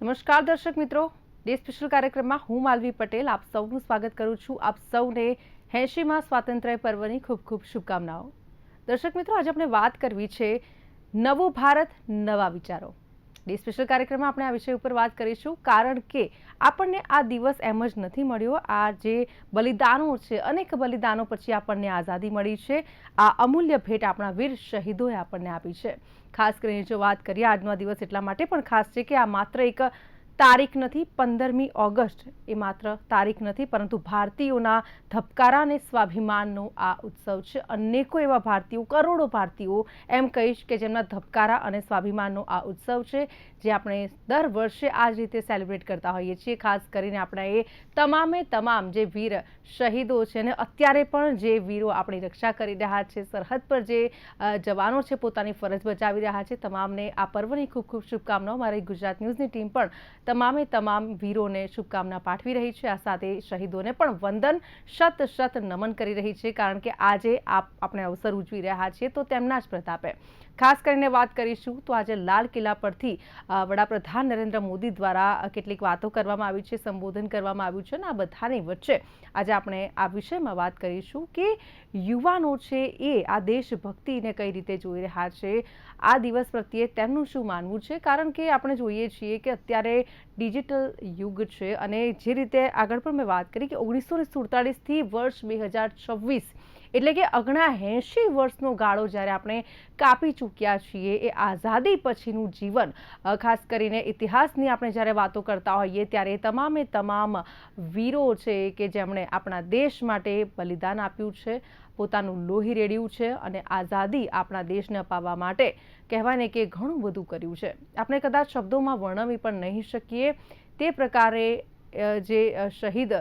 નમસ્કાર દર્શક મિત્રો, ડે સ્પેશિયલ કાર્યક્રમમાં હું માલવી પટેલ આપ સૌનું સ્વાગત કરું છું. આપ સૌને 80મા સ્વાતંત્ર્ય પર્વની ખૂબ ખૂબ શુભકામનાઓ. દર્શક મિત્રો, આજે આપણે વાત કરવી છે નવું ભારત નવા વિચારો. ડે સ્પેશિયલ કાર્યક્રમમાં આપણે આ વિષય ઉપર વાત કરીશું, કારણ કે આપણને આ દિવસ એમ જ નથી મળ્યો. આ જે બલિદાનો છે, અનેક બલિદાનો પછી આપણને આઝાદી મળી છે. આ અમૂલ્ય ભેટ આપણા વીર શહીદોએ આપણને આપી છે. ખાસ કરીને જો વાત કરીએ, આજનો દિવસ એટલા માટે પણ ખાસ છે કે આ માત્ર એક તારીખ નથી. 15મી ઓગસ્ટ એ માત્ર તારીખ નથી, પરંતુ ભારતીયોના ધબકારા અને સ્વાભિમાનનો આ ઉત્સવ છે. અનેકો એવા ભારતીયો, કરોડો ભારતીયો એમ કહીશ કે જેમના ધબકારા અને સ્વાભિમાનનો આ ઉત્સવ છે, જે આપણે દર વર્ષે આ જ રીતે સેલિબ્રેટ કરતા હોઈએ છીએ. ખાસ કરીને આપણા એ તમામ જે વીર શહીદો છે, અને અત્યારે પણ જે વીરો આપણી રક્ષા કરી રહ્યા છે, સરહદ પર જે જવાનો છે પોતાની ફરજ બજાવી રહ્યા છે, તમામને આ પર્વની ખૂબ ખૂબ શુભકામનાઓ. મારી ગુજરાત ન્યૂઝની ટીમ પણ તમામ વીરોને શુભકામના પાઠવી રહી છે. આ સાથે શહીદોને પણ વંદન, શત નમન કરી રહી છે, કારણ કે આજે આપણે અવસર ઉજવી રહ્યા છીએ તો તેમના જ પ્રતાપે. ખાસ કરીને વાત કરીશું તો આજે લાલ કિલ્લા પરથી વડાપ્રધાન નરેન્દ્ર મોદી દ્વારા કેટલીક વાતો કરવામાં આવી છે, સંબોધન કરવામાં આવ્યું છે, અને આ બધાની વચ્ચે આજે આપણે આ વિષયમાં વાત કરીશું કે યુવાનો છે એ આ દેશભક્તિને કઈ રીતે જોઈ રહ્યા છે, આ દિવસ પ્રત્યે તેમનું શું માનવું છે. કારણ કે આપણે જોઈએ છીએ કે અત્યારે ડિજિટલ યુગ છે, અને જે રીતે આગળ પણ મેં વાત કરી કે 1947થી વર્ષ 2026 એટલે કે અગણા 80 વર્ષનો ગાળો જ્યારે આપણે કાપી ચૂક્યા છીએ. એ આઝાદી પછીનું જીવન, ખાસ કરીને ઇતિહાસની આપણે જ્યારે વાતો કરતા હોઈએ ત્યારે તમામ વીરો છે કે જેમણે આપણા દેશ માટે બલિદાન આપ્યું છે, પોતાનું લોહી રેડ્યું છે, અને આઝાદી આપણા દેશને અપાવવા માટે કહેવાય ને કે ઘણું બધું કર્યું છે. આપણે કદાચ શબ્દોમાં વર્ણવી પણ નહીં શકીએ તે પ્રકારે જે શહીદ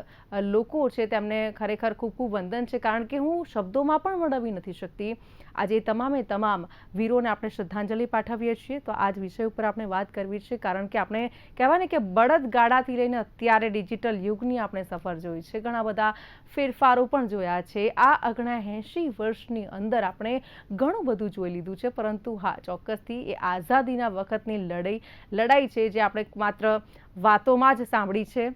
લોકો છે તેમને ખરેખર ખૂબ ખૂબ વંદન છે, કારણ કે હું શબ્દોમાં પણ વર્ણવી નથી શકતી. આજે તમામ વીરોને આપણે શ્રદ્ધાંજલિ પાઠવીએ છીએ. તો આ જ વિષય ઉપર આપણે વાત કરવી છે, કારણ કે આપણે કહેવાય ને કે બળદગાડાથી લઈને અત્યારે ડિજિટલ યુગની આપણે સફર જોઈ છે, ઘણા બધા ફેરફારો પણ જોયા છે. આ અગણા 80 વર્ષની અંદર આપણે ઘણું બધું જોઈ લીધું છે, પરંતુ હા, ચોક્કસથી એ આઝાદીના વખતની લડાઈ છે જે આપણે માત્ર વાતોમાં જ સાંભળી છે.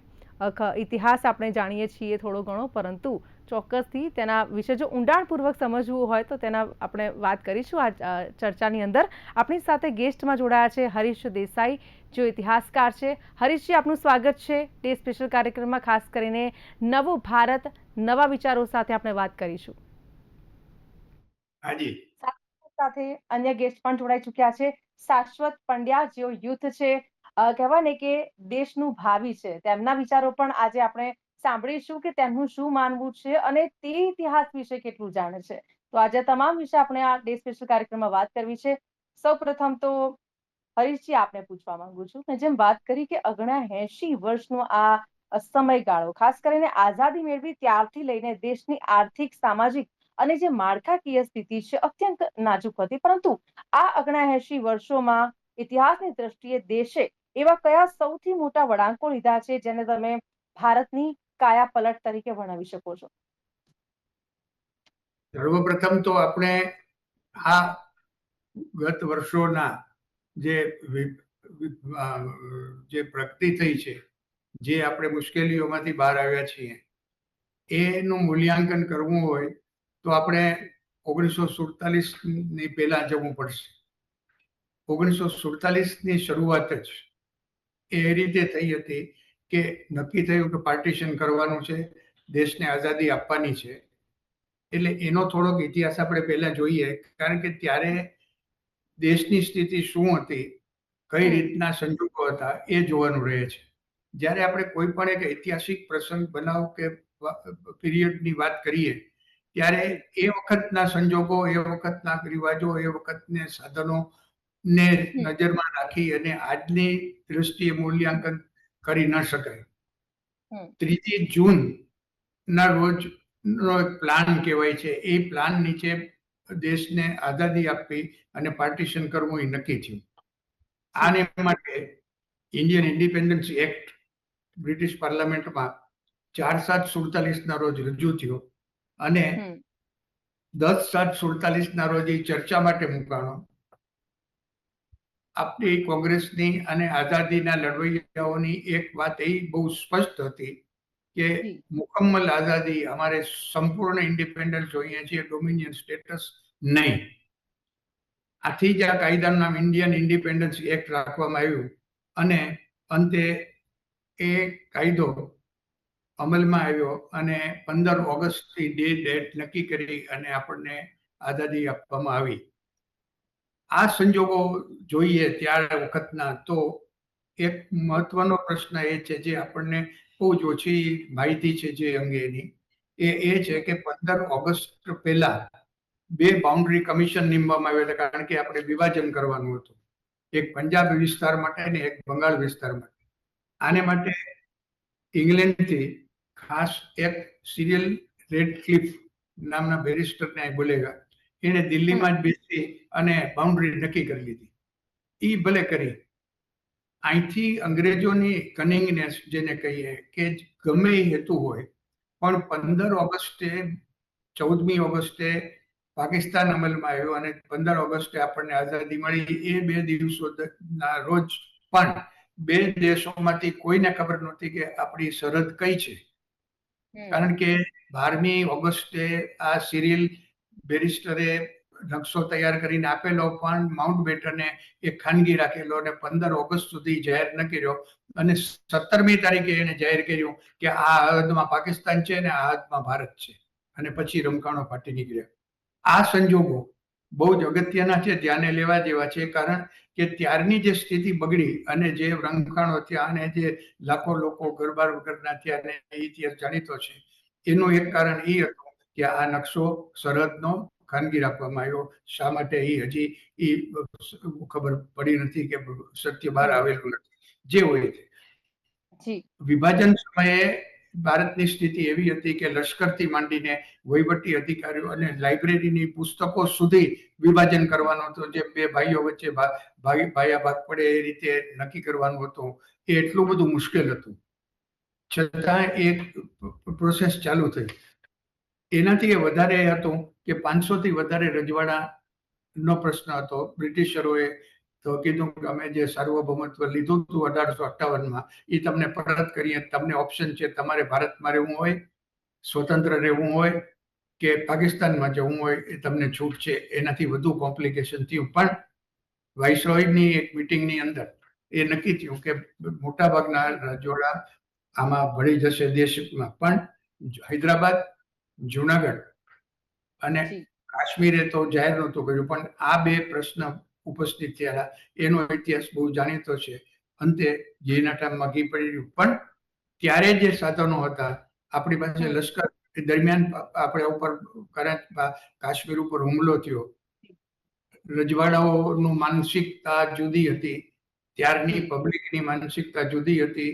ઇતિહાસ આપણે જાણીએ છીએ થોડો ઘણો, પરંતુ ચોક્કસથી તેના વિશે જો ઊંડાણપૂર્વક સમજવું હોય તો તેના આપણે વાત કરીશું આ ચર્ચાની અંદર. આપણી સાથે ગેસ્ટમાં જોડાયા છે હરીશ દેસાઈ, જો ઇતિહાસકાર છે. હરીશજી, આપનું સ્વાગત છે ડે સ્પેશિયલ કાર્યક્રમમાં. ખાસ કરીને નવું ભારત નવા વિચારો સાથે આપણે વાત કરીશું. હાજી. સાથે અન્ય ગેસ્ટ પણ જોડાઈ ચૂક્યા છે. શાશ્વત પંડ્યા, જેઓ યુથ છે, કહેવાય ને કે દેશનું ભાવિ છે, તેમના વિચારો પણ આજે આપણે સાંભળીશું કે તેમનું શું માનવું છે અને તે ઇતિહાસ વિશે કેટલું જાણે છે. તો આજે તમામ વિશે આપણે આ ડે સ્પેશિયલ કાર્યક્રમમાં વાત કરવી છે. સૌપ્રથમ તો હરીશજી, આપને પૂછવા માંગુ છું, મેં જેમ વાત કરી કે અગણા 80 વર્ષનો આ સમયગાળો, ખાસ કરીને આઝાદી મેળવી ત્યારથી લઈને દેશની આર્થિક, સામાજિક અને જે માળખાકીય સ્થિતિ છે અત્યંત નાજુક હતી, પરંતુ આ અગણા 80 વર્ષોમાં ઇતિહાસની દ્રષ્ટિએ દેશે એવા કયા સૌથી મોટા વળાંકો લીધા છે જેને તમે ભારતની કાયા પલટ તરીકે વર્ણવી શકો છો? સર્વપ્રથમ તો આપણે આ ગત વર્ષોના જે જે પ્રગતિ થઈ છે, જે આપણે મુશ્કેલીઓમાંથી બહાર આવ્યા છીએ, એનું મૂલ્યાંકન કરવું હોય તો આપણે 1947ની પહેલા જવું પડશે. 1947ની શરૂઆત જ એ રીતે થઈ હતી કે નક્કી થયું કે પાર્ટીશન કરવાનું છે, દેશને આઝાદી આપવાની છે. એટલે એનો થોડોક ઇતિહાસ આપણે પહેલા જોઈએ, કારણ કે ત્યારે દેશની સ્થિતિ શું હતી, કઈ રીતના સંજોગો હતા, એ જોવાનું રહે છે. જ્યારે આપણે કોઈ પણ એક ઐતિહાસિક પ્રસંગ, બનાવ કે પીરિયડની વાત કરીએ ત્યારે એ વખતના સંજોગો, એ વખતના રિવાજો, એ વખતના સાધનો ને નજરમાં રાખી અને આજની દ્રષ્ટિએ મૂલ્યાંકન કરી ન શકાય. 3 જૂન ના રોજ નો એક પ્લાન કહેવાય છે, એ પ્લાન નીચે દેશને આઝાદી આપવી અને પાર્ટીશન કરવું એ નક્કી થયું. આને માટે ઇન્ડિયન ઇન્ડિપેન્ડન્સ એક્ટ બ્રિટિશ પાર્લામેન્ટમાં 4/7/47 રોજ રજૂ થયો અને 10/7/47 રોજ એ ચર્ચા માટે મુકાણો. આપણી કોંગ્રેસની અને આઝાદીના લડવૈયાઓની એક વાત એ બહુ સ્પષ્ટ હતી કે જી મુકમ્મલ આઝાદી, અમારે સંપૂર્ણ ઇન્ડિપેન્ડન્સ જોઈએ છીએ, ડોમિનિયન સ્ટેટસ નહીં. આથી જ આ કાયદાનું નામ ઇન્ડિયન ઇન્ડિપેન્ડન્સ એક્ટ રાખવામાં આવ્યું અને અંતે એ કાયદો અમલમાં આવ્યો અને 15 ઓગસ્ટથી ડેટ નક્કી કરી અને આપણને આઝાદી આપવામાં આવી. આ સંજોગો જોઈએ ત્યાર વખતના, તો એક મહત્વનો પ્રશ્ન એ છે જે આપણને બહુ જ ઓછી માહિતી છે જે અંગેની, એ છે કે 15 ઓગસ્ટ પહેલા બે બાઉન્ડ્રી કમિશન નીમવામાં આવ્યા હતા, કારણ કે આપણે વિભાજન કરવાનું હતું, એક પંજાબ વિસ્તાર માટે અને એક બંગાળ વિસ્તાર માટે. આને માટે ઇંગ્લેન્ડથી ખાસ એક સિરિયલ રેડક્લિફ નામના બેરિસ્ટરને બોલેલા. એને દિલ્હીમાં જ બેસી અને બાઉન્ડ્રી નક્કી કરી લીધી. એ ભલે કરી. અહીંથી અંગ્રેજોની કનિંગનેસ જેને કહીએ કે ગમે એ હેતુ હોય, પણ 15 ઓગસ્ટે 14મી ઓગસ્ટે પાકિસ્તાન અમલમાં આવ્યો અને 15 ઓગસ્ટે આપણને આઝાદી મળી. એ બે દિવસોના રોજ પણ બે દેશોમાંથી કોઈને ખબર નહોતી કે આપણી સરહદ કઈ છે, કારણ કે 12મી ઓગસ્ટે આ સિરિલ બેરિસ્ટરે નકશો તૈયાર કરીને આપેલો, પણ માઉન્ટ બેટને એ ખાનગી રાખેલો અને 15 ઓગસ્ટ સુધી જાહેર ન કર્યો. અને 17મી તારીખે એને જાહેર કર્યું કે આ હદમાં પાકિસ્તાન છે ને આ હદમાં ભારત છે, અને પછી રમખાણો ફાટી નીકળ્યા. આ સંજોગો બહુ જ અગત્યના છે, ધ્યાને લેવા જેવા છે, કારણ કે ત્યારની જે સ્થિતિ બગડી અને જે રમખાણો થયા અને જે લાખો લોકો ઘરબાર વગરના થયા અને ઇતિહાસ જાણીતો છે, એનું એક કારણ એ હતું કે આ નકશો સરહદનો ખાનગી રાખવામાં આવ્યો. શા માટે એ હજી એ ખબર પડી નથી કે સત્ય બહાર આવેલું નથી. જે હોય તે, જી વિભાજન સમયે ભારતની સ્થિતિ એવી હતી કે લશ્કરથી માંડીને વહીવટી અધિકારીઓ અને લાઇબ્રેરીની પુસ્તકો સુધી વિભાજન કરવાનું હતું. જે બે ભાઈઓ વચ્ચે ભાયાભાગ પડે એ રીતે નક્કી કરવાનું હતું. એ એટલું બધું મુશ્કેલ હતું, છતાં એક પ્રોસેસ ચાલુ થઈ. એનાથી વધારે એ હતું કે 500થી વધારે રજવાડાનો પ્રશ્ન હતો. બ્રિટિશરોએ તો કીધું કે અમે જે સાર્વભૌમત્વ લીધું હતું 1858માં, એ તમને પરત કરીએ. તમને ઓપ્શન છે, તમારે ભારતમાં રહેવું હોય, સ્વતંત્ર રહેવું હોય કે પાકિસ્તાનમાં જવું હોય, એ તમને છૂટ છે. એનાથી વધુ કોમ્પ્લિકેશન થયું, પણ વાઇસરોયની એક મિટિંગની અંદર એ નક્કી થયું કે મોટાભાગના રજવાડા આમાં ભળી જશે દેશમાં, પણ હૈદરાબાદ, જુનાગઢ અને જી કાશ્મીરે તો જાહેર નહોતું કર્યું. પણ આ બે પ્રશ્ન ઉપસ્થિત થયા. એનો ઇતિહાસ બહુ જાણીતો છે. અંતે જેના ટાઈમમાં ઘી પડી રહ્યું, પણ ત્યારે જે સાધનો હતા આપણી પાસે, લશ્કર દરમિયાન આપણે ઉપર કાશ્મીર ઉપર હુમલો થયો, રજવાડાઓનું માનસિકતા જુદી હતી, ત્યારની પબ્લિકની માનસિકતા જુદી હતી.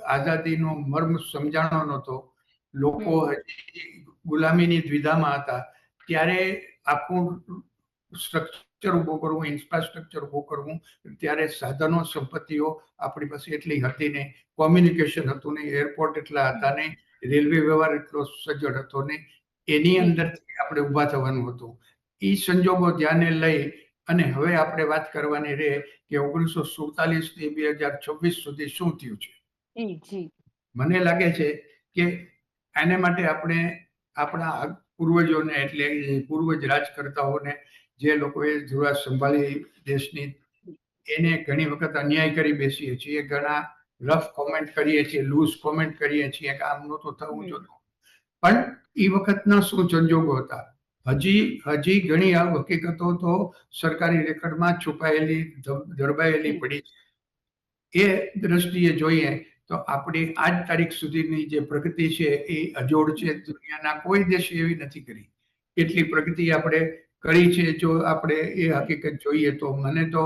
આઝાદીનો મર્મ સમજાણો નહોતો. લોકો હજી ગુલામીની દ્વિધામાં હતા. ત્યારે આખું સ્ટ્રક્ચર ઉભું કરવું, ઇન્ફ્રાસ્ટ્રક્ચર ઉભું કરવું, ત્યારે સાધનો સંપત્તિઓ આપણી પાસે એટલી હતી નહીં, કોમ્યુનિકેશન હતું નહીં, એરપોર્ટ એટલા હતા નહીં, રેલવે વ્યવહાર એટલો સજ્જડ હતો નહીં. એની અંદરથી આપણે ઊભા થવાનું હતું. એ સંજોગો ધ્યાને લઈ અને હવે આપણે વાત કરવાની રહે કે 1947થી 2026 સુધી શું થયું છે. જી જી મને લાગે છે કે આને માટે આપણે આપણા પૂર્વજોને, એટલે પૂર્વજ રાજકર્તાઓને, જે લોકોએ ધુરા સંભાળી દેશની, એને ઘણી વખત અન્યાય કરી બેસીએ છીએ, ઘણા રફ કોમેન્ટ કરીએ છીએ, લૂઝ કોમેન્ટ કરીએ છીએ કે આમ નહોતું થવું જોતું. પણ એ વખતના શું સંજોગો હતા, હજી ઘણી આ હકીકતો તો સરકારી રેકર્ડમાં છુપાયેલી, દરબાયેલી પડી છે. એ દ્રષ્ટિએ જોઈએ તો આપણી આજ તારીખ સુધીની જે પ્રગતિ છે એ અજોડ છે. દુનિયાના કોઈ દેશે એવી નથી કરી એટલી પ્રગતિ આપણે કરી છે. જો આપણે એ હકીકત જોઈએ તો મને તો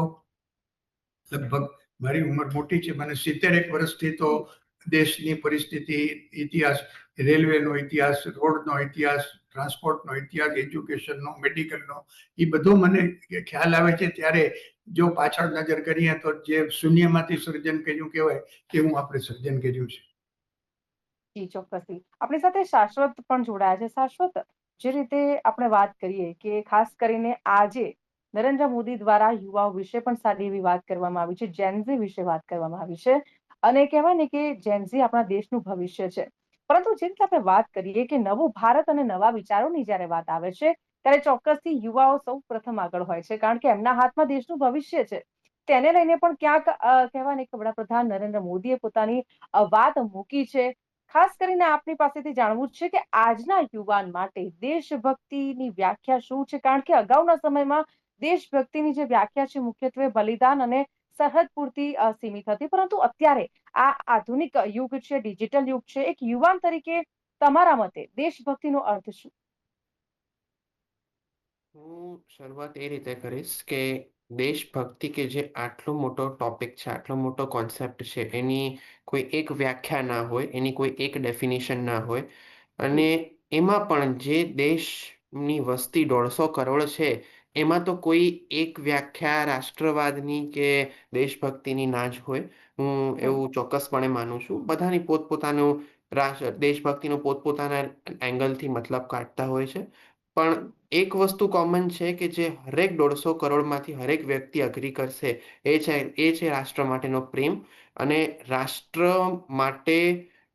લગભગ, મારી ઉંમર મોટી છે, મને 71 વર્ષથી તો દેશની પરિસ્થિતિ, ઇતિહાસ, રેલવેનો ઇતિહાસ, રોડનો ઇતિહાસ, ટ્રાન્સપોર્ટનો ઇતિહાસ, એજ્યુકેશનનો, મેડિકલનો, એ બધો મને ખ્યાલ આવે છે. ત્યારે જો પાછળ નજર કરીએ તો જે શૂન્યમાંથી સર્જન કર્યું કહેવાય, એવું આપણે સર્જન કર્યું છે. જી ચોક્કસથી. આપણી સાથે શાશ્વત પણ જોડાયા છે. શાશ્વત, જે રીતે આપણે વાત કરીએ કે ખાસ કરીને આજે નરેન્દ્ર મોદી દ્વારા યુવાઓ વિશે પણ સારી એવી વાત કરવામાં આવી છે, જેનઝી વિશે વાત કરવામાં આવી છે. અને કહેવાય ને કે જેનઝી આપણા દેશનું ભવિષ્ય છે. પરંતુ જે રીતે આપણે વાત કરીએ કે નવું ભારત અને નવા વિચારોની જ્યારે વાત આવે છે, ત્યારે ચોક્કસથી યુવાઓ સૌ પ્રથમ આગળ હોય છે, કારણ કે એમના હાથમાં દેશનું ભવિષ્ય છે. તેને લઈને પણ ક્યાંક કહેવાય ને કે વડાપ્રધાન નરેન્દ્ર મોદીએ પોતાની વાત મૂકી છે. ખાસ કરીને આપની પાસેથી જાણવું છે કે આજના યુવાન માટે દેશભક્તિની વ્યાખ્યા શું છે? કારણ કે અગાઉના સમયમાં દેશભક્તિની જે વ્યાખ્યા છે મુખ્યત્વે બલિદાન અને સરહદ પૂરતી સીમિત હતી, પરંતુ અત્યારે આ આધુનિક યુગ છે, ડિજિટલ યુગ છે. એક યુવાન તરીકે તમારા મતે દેશભક્તિનો અર્થ શું? હું શરૂઆત એ રીતે કરીશ કે દેશભક્તિ કે જે આટલો મોટો ટોપિક છે, આટલો મોટો કોન્સેપ્ટ છે, એની કોઈ એક વ્યાખ્યા ના હોય, એની કોઈ એક ડેફિનેશન ના હોય. અને જી. એમાં પણ જે દેશની વસ્તી 150 કરોડ છે, એમાં તો કોઈ એક વ્યાખ્યા રાષ્ટ્રવાદની કે દેશભક્તિની ના જ હોય. હું હમ. એવું ચોક્કસપણે માનું છું. બધાની પોતપોતાનું દેશભક્તિનો પોતપોતાના એંગલથી મતલબ કાઢતા હોય છે. પણ એક વસ્તુ કોમન છે કે જે હરેક 150 કરોડમાંથી હરેક વ્યક્તિ અગ્રી કરશે, એ છે રાષ્ટ્ર માટેનો પ્રેમ અને રાષ્ટ્ર માટે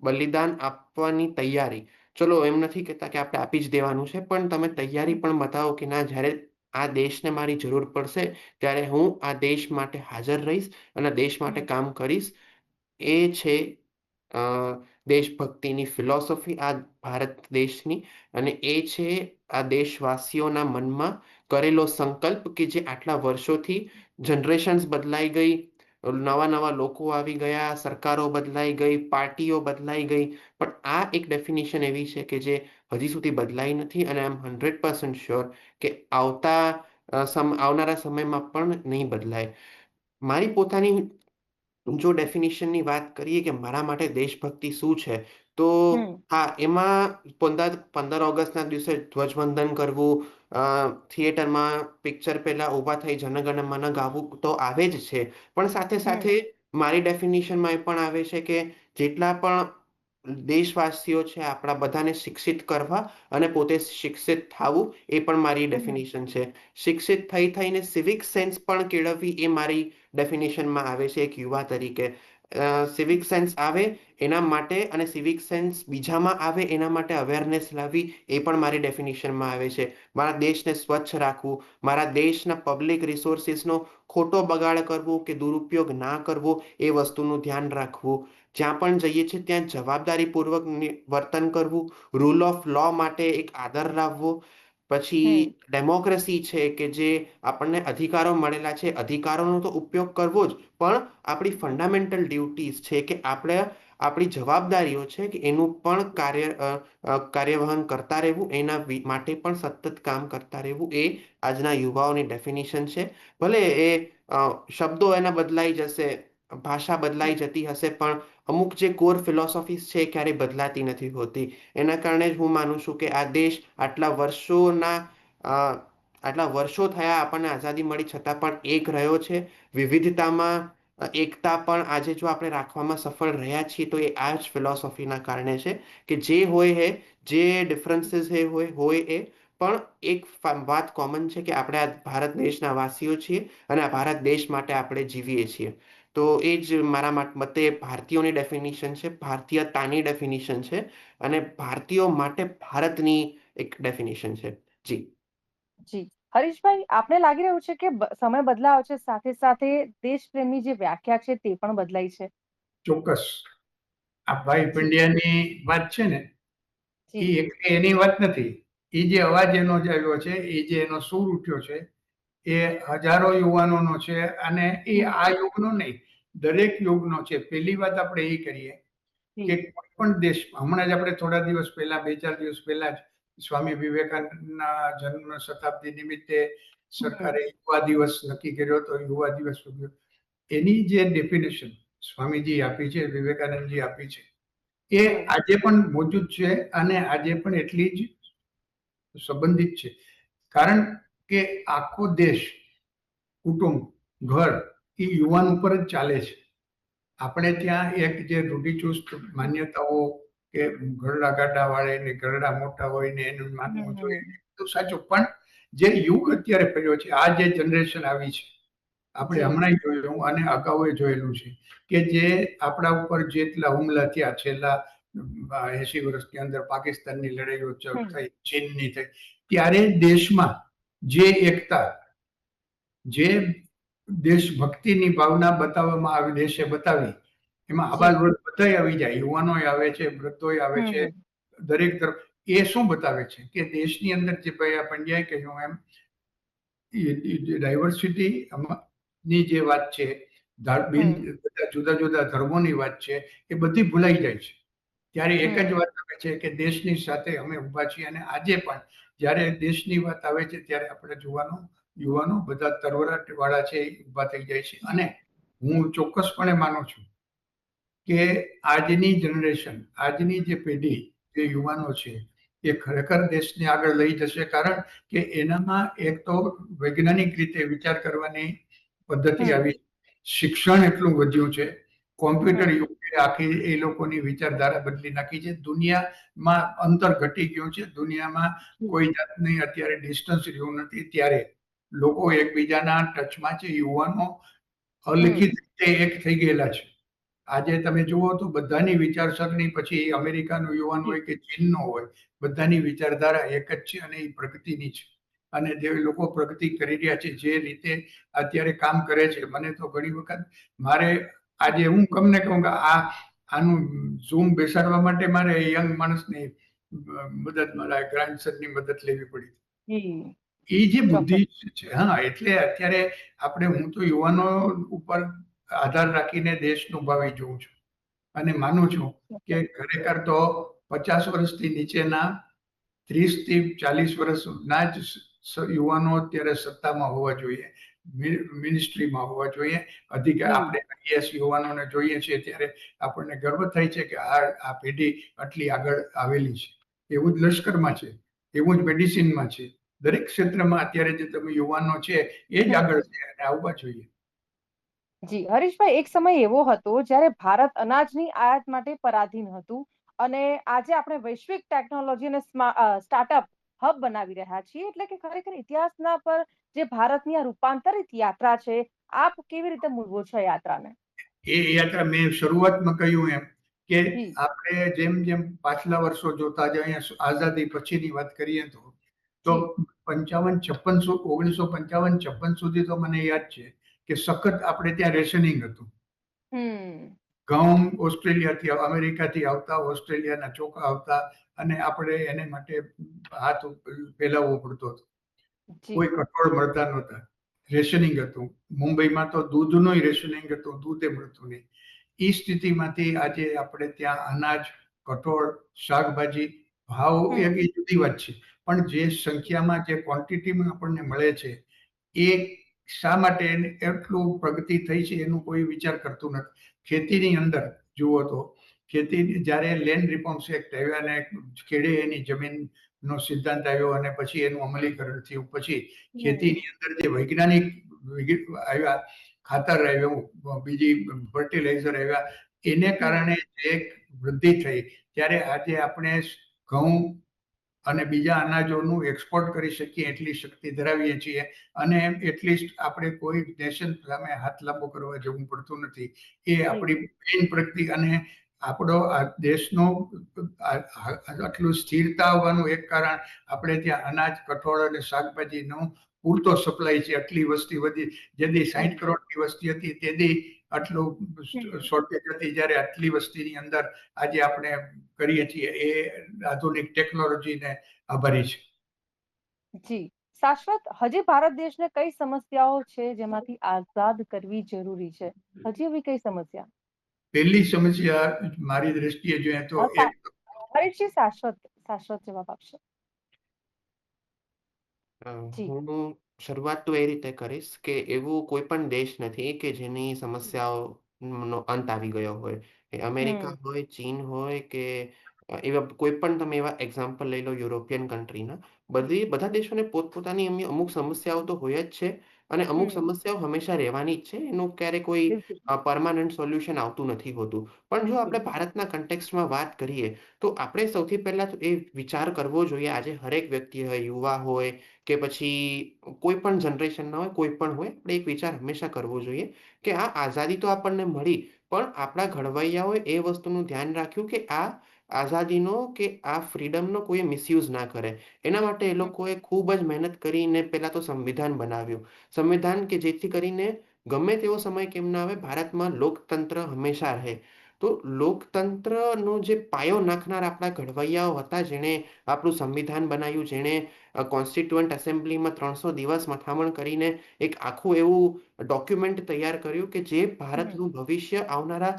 બલિદાન આપવાની તૈયારી. ચલો એમ નથી કહેતા કે આપણે આપી જ દેવાનું છે, પણ તમે તૈયારી પણ બતાવો કે ના, જ્યારે આ દેશને મારી જરૂર પડશે ત્યારે હું આ દેશ માટે હાજર રહીશ અને દેશ માટે હમ. કામ કરીશ. એ છે અ, દેશભક્તિની ફિલોસોફી આ ભારત દેશની. અને એ છે આ દેશવાસીઓના મનમાં કરેલો સંકલ્પ કે જે આટલા વર્ષોથી જનરેશન્સ બદલાઈ ગઈ, નવા નવા લોકો આવી ગયા, સરકારો બદલાઈ ગઈ, પાર્ટીઓ બદલાઈ ગઈ, પણ આ એક ડેફિનેશન એવી છે કે જે હજી સુધી બદલાઈ નથી. અને આઈ એમ 100% શ્યોર કે આવનારા સમયમાં પણ નહીં બદલાય. મારી પોતાની જો ડેફિનેશનની વાત કરીએ કે મારા માટે દેશભક્તિ શું છે, તો હમ. હા, એમાં 15 ઓગસ્ટના દિવસે ધ્વજવંદન કરવું, થિયેટરમાં પિક્ચર પહેલા ઊભા થઈ જનગણ મન ગાવું તો આવે જ છે. પણ સાથે હમ. સાથે મારી ડેફિનેશનમાં એ પણ આવે છે કે જેટલા પણ દેશવાસીઓ છે, આપણા બધાને શિક્ષિત કરવા અને પોતે શિક્ષિત થવું, એ પણ મારી હમ. ડેફિનેશન છે. શિક્ષિત થઈને સિવિક સેન્સ પણ કેળવવી, એ મારી ડેફિનેશનમાં આવે છે એક યુવા તરીકે. સિવિક સેન્સ આવે એના માટે અને સિવિક સેન્સ બીજામાં આવે એના માટે અવેરનેસ લાવવી, એ પણ મારી ડેફિનેશનમાં આવે છે. મારા દેશને સ્વચ્છ રાખવું, મારા દેશના પબ્લિક રિસોર્સિસનો ખોટો બગાડ કરવો કે દુરુપયોગ ના કરવો, એ વસ્તુનું ધ્યાન રાખવું. જ્યાં પણ જઈએ છીએ ત્યાં જવાબદારીપૂર્વક વર્તન કરવું, રૂલ ઓફ લો માટે એક આદર લાવવો. હમ. પછી ડેમોક્રેસી છે કે જે આપણને અધિકારો મળેલા છે, અધિકારોનો તો ઉપયોગ કરવો જ, પણ આપણી ફંડામેન્ટલ ડ્યુટીઝ છે કે આપણે આપણી જવાબદારીઓ છે કે એનું પણ કાર્યવહન કરતા રહેવું, એના માટે પણ સતત કામ કરતા રહેવું, એ આજના યુવાઓની ડેફિનેશન છે. ભલે એ શબ્દો એના બદલાઈ જશે, ભાષા બદલાઈ હમ. જતી હશે, પણ અમુક જે કોર ફિલોસોફીસ છે એ ક્યારેય બદલાતી નથી હોતી. એના કારણે જ હું માનું છું કે આ દેશ આટલા વર્ષો થયા આપણને આઝાદી મળી છતાં પણ એક રહ્યો છે. વિવિધતામાં એકતા પણ આજે જો આપણે રાખવામાં સફળ રહ્યા છીએ, તો એ આ જ ફિલોસોફીના કારણે છે કે જે હોય જે ડિફરન્સીસ હોય એ, પણ એક વાત કોમન છે કે આપણે આ ભારત દેશના વાસીઓ છીએ અને આ ભારત દેશ માટે આપણે જીવીએ છીએ. તો એ જ મારા મતે ભારતીયોની ડેફિનેશન છે, ભારતીયતાની ડેફિનેશન છે અને ભારતીયો માટે ભારતની એક ડેફિનેશન છે. જી. જી. હરીશભાઈ, આપને લાગી રહ્યું છે કે સમય બદલાયો છે, સાથે સાથે દેશપ્રેમની જે વ્યાખ્યા છે તે પણ બદલાઈ છે? ચોક્કસ. આ ભાઈ જી. પંડ્યાની વાત છે ને, એ જી. એકલી એની વાત નથી. એ જે અવાજ એનો જે આવ્યો છે, એ જે એનો સૂર ઉઠ્યો છે, એ હજારો યુવાનોનો છે. અને એ હમ. આ યુગનો નહીં, દરેક યુગનો છે. પહેલી વાત આપણે એ કરીએ કે જી. કોઈ પણ દેશ, હમણાં જ આપણે થોડા દિવસ પહેલા, 2-4 દિવસ પહેલા જ સ્વામી વિવેકાનંદના જન્મ શતાબ્દી નિમિત્તે હમ. સરકારે યુવા દિવસ નક્કી કર્યો હતો. યુવા દિવસ ઉજવ્યો. એની જે ડેફિનેશન સ્વામીજી આપી છે, વિવેકાનંદજી આપી છે, એ હમ. આજે પણ મોજૂદ છે અને આજે પણ એટલી જ સંબંધિત છે. કારણ કે આખો દેશ, કુટુંબ, ઘર એ યુવાન ઉપર જ ચાલે છે. આપણે ત્યાં એક જે રૂઢિચુસ્ત માન્યતાઓ કે ઘરડા ગાડા વાળે ને ઘરડા મોટા હોય ને એનું માનવું જોઈએ, હમ. તો સાચું. પણ જે યુગ અત્યારે પડ્યો છે, આ જે જનરેશન આવી છે, આપણે જી હમણાં જોયું અને અગાઉ જોયેલું છે કે જે આપણા ઉપર જેટલા હુમલા થયા છેલ્લા 80 વર્ષની અંદર, પાકિસ્તાનની લડાઈઓ હમ થઈ, ચીનની થઈ, ત્યારે દેશમાં જે એકતા, જે દેશભક્તિની ભાવના બતાવવામાં આવી, દેશે બતાવી, એમાં જી આબાલ બધાય આવી જાય, યુવાનોય આવે છે, વૃદ્ધોય આવે છે, હમ દરેક તરફ. એ શું બતાવે છે કે દેશની અંદર જે ભાઈ આ પંડ્યાએ કહ્યું એમ ડાયવર્સિટી ની જે વાત છે, હમ બધા જુદા જુદા ધર્મોની વાત છે, એ બધી ભૂલાઈ જાય છે. ત્યારે એક જ હમ વાત આવે છે કે દેશની સાથે અમે ઊભા છીએ. અને આજે પણ જ્યારે દેશની વાત આવે છે ત્યારે આપણે યુવાનો બધા તરવરાટ વાળા છે એ ઊભા થઈ જાય છે. અને હું ચોક્કસપણે માનું છું કે આજની જનરેશન, આજની જે પેઢી, જે યુવાનો છે, એ ખરેખર દેશને આગળ લઈ જશે. કારણ કે એનામાં એક તો વૈજ્ઞાનિક રીતે વિચાર કરવાની પદ્ધતિ હમ આવી, શિક્ષણ એટલું વધ્યું છે, કોમ્પ્યુટર હમ યુગે આખી એ લોકોની વિચારધારા બદલી નાખી છે, દુનિયામાં અંતર ઘટી ગયું છે, દુનિયામાં જી કોઈ જાતની અત્યારે ડિસ્ટન્સ રહ્યું નથી. ત્યારે લોકો એકબીજાના ટચમાં છે, યુવાનો હમ અલિખિત રીતે એક થઈ ગયેલા છે. આજે તમે જુઓ તો બધાની વિચારસરણી, પછી અમેરિકાનો યુવાન જી હોય કે ચીનનો હોય, બધાની વિચારધારા એક જ છે અને એ પ્રગતિની છે. અને જે લોકો પ્રગતિ કરી રહ્યા છે, જે રીતે અત્યારે કામ કરે છે, મને તો ઘણી વખત મારે આજે હું તમને કહું કે આનું ઝૂમ બેસાડવા માટે મારે યંગ માણસની મદદ, મારા ગ્રાન્ડસનની મદદ લેવી પડી. જી એ જે બુદ્ધિ ચોક્કસ છે, હા, એટલે અત્યારે હું તો યુવાનો ઉપર આધાર રાખીને દેશનું ભાવિ જોઉં છું અને માનું છું કે ચોક્કસ ખરેખર તો 50 વર્ષથી નીચેના, 30 થી 40 વર્ષના જ યુવાનો અત્યારે સત્તામાં હોવા જોઈએ, મિનિસ્ટ્રીમાં હોવા જોઈએ. હમ આપણે આઈએએસ યુવાનોને જોઈએ છીએ ત્યારે આપણને ગર્વ થાય છે કે આ પેઢી આટલી આગળ આવેલી છે. એવું જ લશ્કરમાં છે, એવું જ મેડિસિનમાં છે, દરેક ક્ષેત્રમાં અત્યારે જે તમે યુવાનો છે એ જ હમ આગળ છે અને આવવા જોઈએ. જી હરીશભાઈ, એક સમય એવો હતો જ્યારે ભારત અનાજની આયાત માટે પરાધીન હતું, અને આજે આપણે વૈશ્વિક ટેકનોલોજી અને સ્ટાર્ટઅપ હબ બનાવી રહ્યા છીએ. એટલે કે ખરેખર ઇતિહાસના પર જે ભારતની આ રૂપાંતરિત યાત્રા છે, આપ કેવી રીતે મૂલવો છો આ યાત્રાને? એ યાત્રા મેં શરૂઆતમાં કહ્યું એમ કે જી આપણે જેમ જેમ પાછલા વર્ષો જોતા જાય, અહીંયા આઝાદી પછીની વાત કરીએ તો જી 1955 સુધી તો મને યાદ છે કે સખત આપણે ત્યાં રેશનિંગ હતું. હમ ઘઉં ઓસ્ટ્રેલિયાથી, અમેરિકાથી આવતા, ઓસ્ટ્રેલિયાના ચોખા આવતા, અને આપણે એને માટે હાથ ફેલાવવો પડતો હતો. કોઈ જી કઠોળ મળતા નહોતા, રેશનિંગ હતું. મુંબઈમાં તો દૂધનું રેશનિંગ હતું, દૂધે મળતું નહીં. એ સ્થિતિમાંથી આજે આપણે ત્યાં અનાજ, કઠોળ, શાકભાજી, ભાવ હમ એક એ જુદી વાત છે, પણ જે સંખ્યામાં, જે ક્વોન્ટિટીમાં આપણને મળે છે, એ શા માટે એટલું પ્રગતિ થઈ છે એનું કોઈ વિચાર કરતું નથી. ખેતીની અંદર જુઓ તો, ખેતી જ્યારે લેન્ડ રિફોર્મ્સ એક્ટ આવ્યા અને ખેડે એની જમીનનો સિદ્ધાંત આવ્યો અને પછી એનું અમલીકરણ થયું, પછી હમ ખેતીની અંદર જે વૈજ્ઞાનિક આવ્યા, ખાતર આવ્યું, બીજી ફર્ટિલાઇઝર આવ્યા, એને હમ કારણે જે વૃદ્ધિ થઈ, ત્યારે આજે આપણે ઘઉં અને બીજા અનાજોનું એક્સપોર્ટ કરી શકીએ એટલી શક્તિ ધરાવીએ છીએ. અને એટલીસ્ટ આપણે કોઈ નેશન સામે હાથ લાંબો કરવા જવું પડતું નથી. એ જી આપણી મેઇન પ્રગતિ. અને આપણો આ દેશનો આટલું સ્થિરતા આવવાનું એક કારણ આપણે ત્યાં અનાજ, કઠોળ અને શાકભાજીનો પૂરતો સપ્લાય છે. આટલી વસ્તી વધી, જેથી હમ 60 કરોડની વસ્તી હતી તેથી આટલું હમ શોર્ટેજ હતી, જ્યારે આટલી વસ્તીની અંદર આજે આપણે કરીએ છીએ એ આધુનિક ટેકનોલોજીને આભારી છે. જી શાશ્વત, હજી ભારત દેશને કઈ સમસ્યાઓ છે જેમાંથી આઝાદ કરવી જરૂરી છે? હજી એવી કઈ સમસ્યા? પહેલી સમસ્યા મારી દ્રષ્ટિએ જોઈએ તો અ, સા- એક હરીશજી, શાશ્વત જવાબ આપશો? અ, જી હું શરૂઆત તો એ રીતે કરીશ કે એવું કોઈ પણ દેશ નથી કે જેની સમસ્યાઓનો અંત આવી ગયો હોય. એ અમેરિકા હમ હોય, ચીન હોય કે એવા કોઈ પણ તમે એવા એક્ઝામ્પલ લઈ લો યુરોપિયન કન્ટ્રીના. બધા દેશોને પોતપોતાની અમુક સમસ્યાઓ તો હોય જ છે. અને અમુક હમ. સમસ્યાઓ હંમેશા રહેવાની જ છે. એનું ક્યારે કોઈ બિલકુલ. પરમાનન્ટ સોલ્યુશન આવતું નથી હોતું. પણ જો બિલકુલ. આપણે ભારતના કન્ટેક્સ્ટમાં વાત કરીએ, તો આપણે સૌથી પહેલા તો એ વિચાર કરવો જોઈએ આજે હરેક વ્યક્તિ હોય, યુવા હોય કે પછી કોઈ પણ જનરેશનના હોય, કોઈ પણ હોય, આપણે એક વિચાર હંમેશા કરવો જોઈએ કે આ આઝાદી તો આપણને મળી, પણ આપણા ઘડવૈયાઓએ એ વસ્તુનું ધ્યાન રાખ્યું કે આ આઝાદીનો કે આ ફ્રીડમનો કોઈ મિસયુઝ ના કરે. એના માટે એ હમ. લોકોએ ખૂબ જ મહેનત કરીને પહેલા તો સંવિધાન બનાવ્યું. સંવિધાન કે જેથી કરીને ગમે તેવો સમય કેમ ના આવે, ભારતમાં લોકતંત્ર હંમેશા રહે. તો લોકતંત્રનો જે પાયો નાખનાર આપણા ઘડવૈયાઓ હતા, જેણે આપણું સંવિધાન બનાવ્યું, જેણે કોન્સ્ટિટ્યુઅન્ટ એસેમ્બલીમાં 300 દિવસ મથામણ કરીને એક આખું એવું ડોક્યુમેન્ટ તૈયાર કર્યું કે જે હમ. ભારતનું ભવિષ્ય આવનારા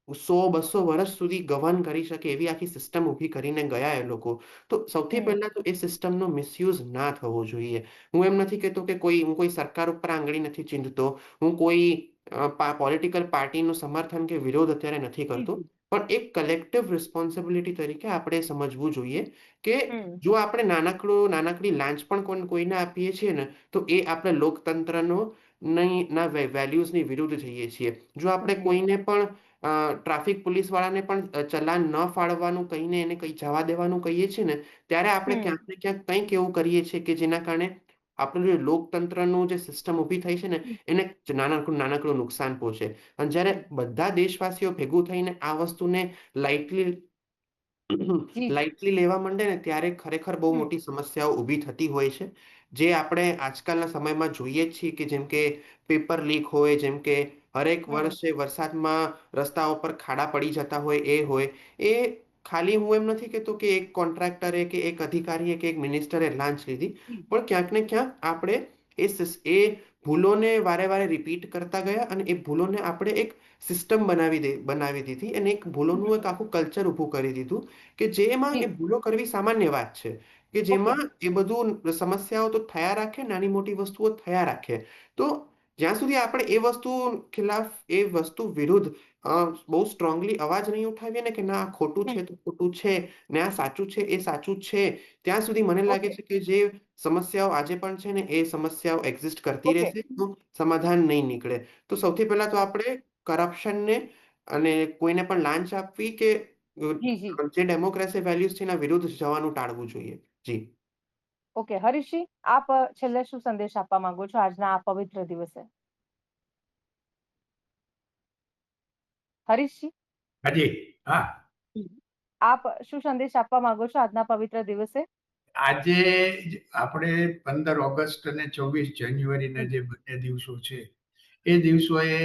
100-200 વર્ષ સુધી ગવર્ન કરી શકે એવી આખી સિસ્ટમ ઊભી કરીને ગયા એ લોકો. તો સૌથી હમ. પહેલા તો એ સિસ્ટમનો મિસયુઝ ના થવો જોઈએ. હું એમ નથી કહેતો કે હું કોઈ સરકાર ઉપર આંગળી નથી ચીંધતો, હું કોઈ પોલિટિકલ પાર્ટીનું સમર્થન કે વિરોધ અત્યારે નથી જી કરતો, જી. પણ એક કલેક્ટિવ રિસ્પોન્સિબિલિટી તરીકે આપણે સમજવું જોઈએ કે હમ. જો આપણે નાનકડી લાંચ પણ કોઈને આપીએ છીએ ને, તો એ આપણે લોકતંત્રનો ના વેલ્યુઝની વિરુદ્ધ જઈએ છીએ. જો આપણે હમ. કોઈને પણ ટ્રાફિક પોલીસ વાળાને પણ ચલાન ન ફાળવવાનું કહીને એને કઈ જવા દેવાનું કહીએ છીએ ને, ત્યારે આપણે હમ. ક્યાંક ને ક્યાંક કંઈક એવું કરીએ છીએ કે જેના કારણે આપણું જે લોકતંત્રનું જે સિસ્ટમ ઊભી થઈ છે ને, એને નાનકડું નુકસાન પહોંચે. અને જ્યારે બધા દેશવાસીઓ ભેગું થઈને આ વસ્તુને લાઇટલી જી જી. લાઇટલી લેવા માંડે ને, ત્યારે ખરેખર બહુ હમ. મોટી સમસ્યાઓ ઊભી થતી હોય છે. જે આપણે આજકાલના સમયમાં જોઈએ જ છીએ કે જેમ કે પેપર લીક હોય, જેમ કે હરેક હમ. વર્ષે વરસાદમાં રસ્તાઓ પર ખાડા પડી જતા હોય, એ હોય એ ખાલી હું એમ નથી કહેતો કે એક કોન્ટ્રાક્ટરે કે એક અધિકારીએ કે એક મિનિસ્ટરે લાંચ લીધી, જી. પણ ક્યાંક ને ક્યાંક આપણે એ ભૂલોને વારે વારે રિપીટ કરતા ગયા અને એ ભૂલોને આપણે એક સિસ્ટમ બનાવી દીધી અને એક ભૂલોનું હમ. એક આખું કલ્ચર ઊભું કરી દીધું કે જેમાં એ જી. ભૂલો કરવી સામાન્ય વાત છે, કે ઓકે. જેમાં એ બધું સમસ્યાઓ તો થયા રાખે, નાની મોટી વસ્તુઓ થયા રાખે. તો જ્યાં સુધી આપણે એ વસ્તુ ખિલાફ, એ વસ્તુ વિરુદ્ધ બહુ સ્ટ્રોંગલી અવાજ નહીં ઉઠાવીએ ને કે ના આ ખોટું હમ. છે તો ખોટું છે ને આ સાચું છે એ સાચું છે, ત્યાં સુધી મને લાગે ઓકે. છે કે જે સમસ્યાઓ આજે પણ છે ને એ સમસ્યાઓ એક્ઝિસ્ટ કરતી ઓકે. રહેશે, એનું સમાધાન નહીં નીકળે. તો સૌથી પહેલા તો આપણે કરપ્શનને અને કોઈને પણ લાંચ આપવી કે જી જી. જે ડેમોક્રેસી વેલ્યુઝ છે એના વિરુદ્ધ જવાનું ટાળવું જોઈએ. જી. ઓકે, હરીશજી, આપ છેલ્લે શું સંદેશ આપવા માંગો છો આજના આ પવિત્ર દિવસે? હરીશજી, હાજી. હા. આપ શું સંદેશ આપવા માંગો છો આજના પવિત્ર દિવસે? આજે આપણે 15 ઓગસ્ટ અને 24 જાન્યુઆરીના હમ. જે બંને દિવસો છે, એ દિવસોએ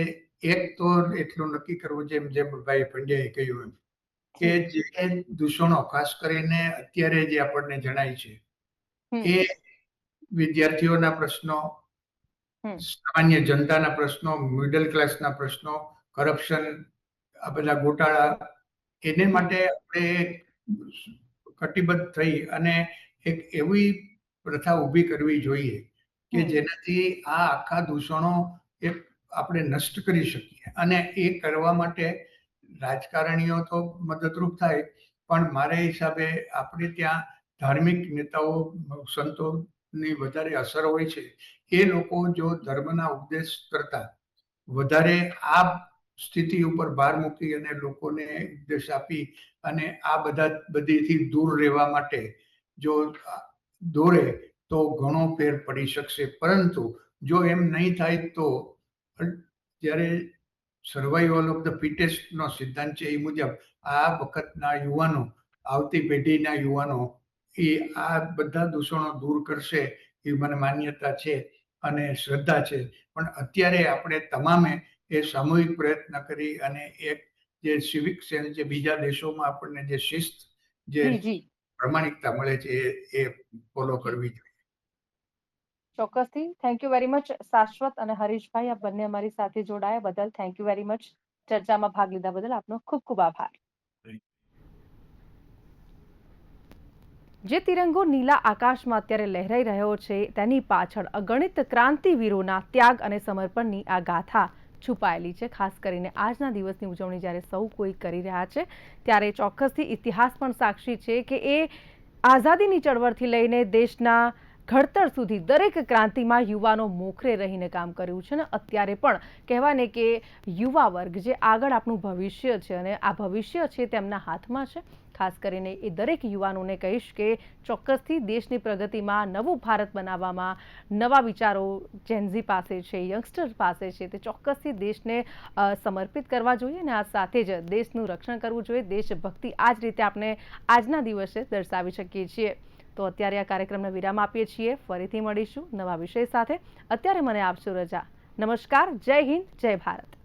એક તો એટલું નક્કી કરવું, જેમ જેમ ભાઈ પંડ્યાએ કહ્યું એમ, કે જી. જે દૂષણો ખાસ કરીને અત્યારે જે આપણને જણાય છે, હમ. એ વિદ્યાર્થીઓના પ્રશ્નો, હમ. સામાન્ય જનતાના પ્રશ્નો, મિડલ ક્લાસના પ્રશ્નો, કરપ્શન, આ બધા ગોટાળા, એને હમ. માટે આપણે કટિબદ્ધ થઈ અને એક એવી પ્રથા ઊભી કરવી જોઈએ કે હમ. જેનાથી આ આખા દૂષણો એક આપણે નષ્ટ કરી શકીએ. અને એ કરવા માટે રાજકારણીઓ તો મદદરૂપ થાય, પણ મારા હિસાબે આપણે ત્યાં ધાર્મિક નેતાઓ, સંતોની વધારે અસર હોય છે. એ લોકો જો ધર્મના ઉપદેશ કરતા વધારે આ સ્થિતિ ઉપર ભાર મૂકી અને લોકોને ઉપદેશ આપી અને આ બધીથી દૂર રહેવા માટે જો દોરે તો ઘણો ફેર પડી શકશે. પરંતુ જો એમ નહીં થાય તો જ્યારે સર્વાઈવલ ઓફ ધ ફિટેસ્ટ નો સિદ્ધાંત છે, એ મુજબ આ વખતના યુવાનો, આવતી પેઢીના યુવાનો એ આ બધા દૂષણો દૂર કરશે એ મને માન્યતા છે અને શ્રદ્ધા છે. પણ અત્યારે આપણે તમામે એ સામૂહિક પ્રયત્ન કરી અને એક જે સિવિક સેન્સ, જે બીજા દેશોમાં આપણને જે શિસ્ત, જે જી જી. પ્રમાણિકતા મળે છે, એ ફોલો જી. કરવી જોઈએ. ચોક્કસથી. થેન્ક યુ વેરી મચ શાશ્વત અને હરીશભાઈ, આપ બંને અમારી સાથે જોડાયા બદલ થેન્ક યુ વેરી મચ. ચર્ચામાં ભાગ લીધા બદલ આપનો ખૂબ ખૂબ આભાર. જે તિરંગો નીલા આકાશમાં અત્યારે લહેરાઈ રહ્યો છે, તેની પાછળ અગણિત ક્રાંતિવીરોના ત્યાગ અને સમર્પણની આ ગાથા છુપાયેલી છે. ખાસ કરીને આજના દિવસની ઉજવણી જ્યારે સૌ કોઈ કરી રહ્યા છે, ત્યારે ચોક્કસથી ઇતિહાસ પણ સાક્ષી છે કે એ આઝાદીની ચળવળથી લઈને દેશના ઘડતર સુધી દરેક ક્રાંતિમાં યુવાનો મોખરે રહીને કામ કર્યું છે. અને અત્યારે પણ કહેવાય ને કે યુવા વર્ગ જે આગળ આપણું ભવિષ્ય છે અને આ ભવિષ્ય છે તેમના હાથમાં છે. ખાસ કરીને એ દરેક યુવાનોને કહીશ કે ચોક્કસથી દેશની પ્રગતિમાં નવું ભારત બનાવવામાં નવા વિચારો જેનઝી પાસે છે, યંગસ્ટર પાસે છે, તે ચોક્કસથી દેશને સમર્પિત કરવા જોઈએ અને આ સાથે જ દેશનું રક્ષણ કરવું જોઈએ. દેશભક્તિ આ જ રીતે આપણે આજના દિવસે દર્શાવી શકીએ છીએ. તો અત્યારે આ કાર્યક્રમને વિરામ આપીએ છીએ. ફરીથી મળીશું નવા વિષય સાથે. અત્યારે મને આપશો રજા. નમસ્કાર. જય હિન્દ, જય ભારત.